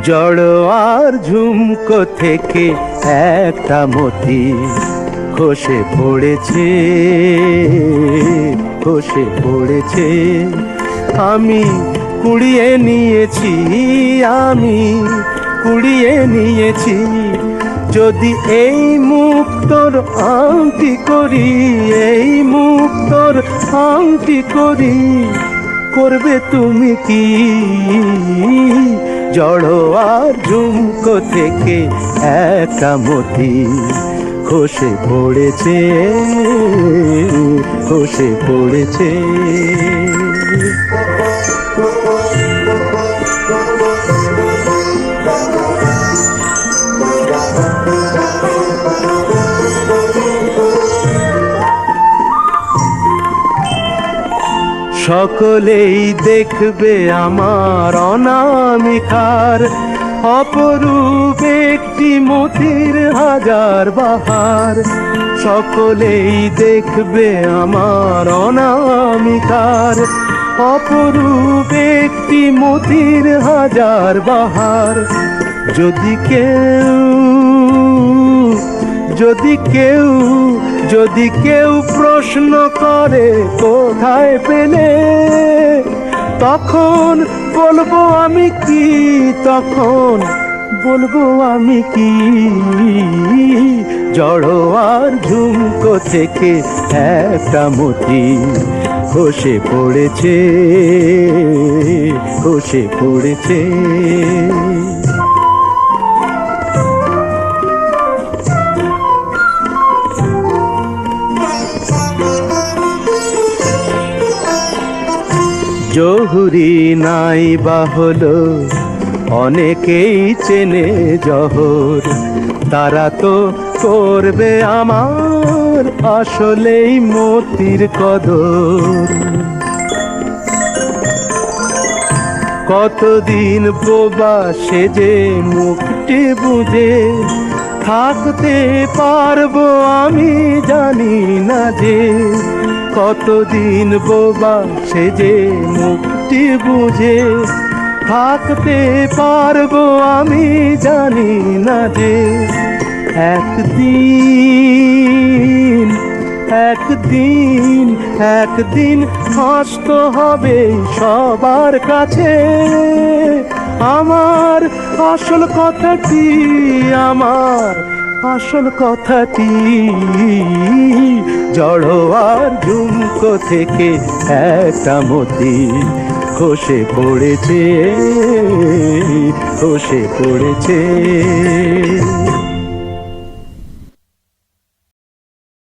জড়ো আর ঝুমকো থেকে একটা মতি খসে পড়েছে, খসে পড়েছে। আমি কুড়িয়ে নিয়েছি, আমি কুড়িয়ে নিয়েছি। যদি এই মুক্তোর আংটি করি, এই মুক্তোর আংটি করি, করবে তুমি কি? জড়ো আর ঝুমকো থেকে একটা মতি খসে পড়েছে, খসে পড়েছে। সকলেই দেখবে আমার অনামিকার অপরূপ একটি মতির হাজার বাহার। সকলেই দেখবে আমার অনামিকার অপরূপ একটি মতির হাজার বাহার। যদি কেউ, যদি কেউ, যদি কেউ প্রশ্ন করে কোথায় পেলে, তখন বলবো আমি কি, তখন বলবো আমি কি? জড়ো আর ঝুমকো থেকে একটা মতি খসে পড়েছে, খসে পড়েছে। জহুরি নাই বা হলো অনেকেই চেনে জহর, তারা তো করবে আমার আসলেই মতির কদর। কতদিন বোবা সেজে মুখটি বুঝে থাকতে পারবো আমি জানি না যে। কতদিন বোবা সেজে মুখটি বুঝে থাকতে পারবো আমি জানি না যে। একদিন, একদিন, একদিন হাসতে হবে সবার কাছে আমার আসল কথাটি, আমার আসল কথাটি। জড়ো আর ঝুমকো থেকে একটা মতি খসে পড়েছে, খসে পড়েছে।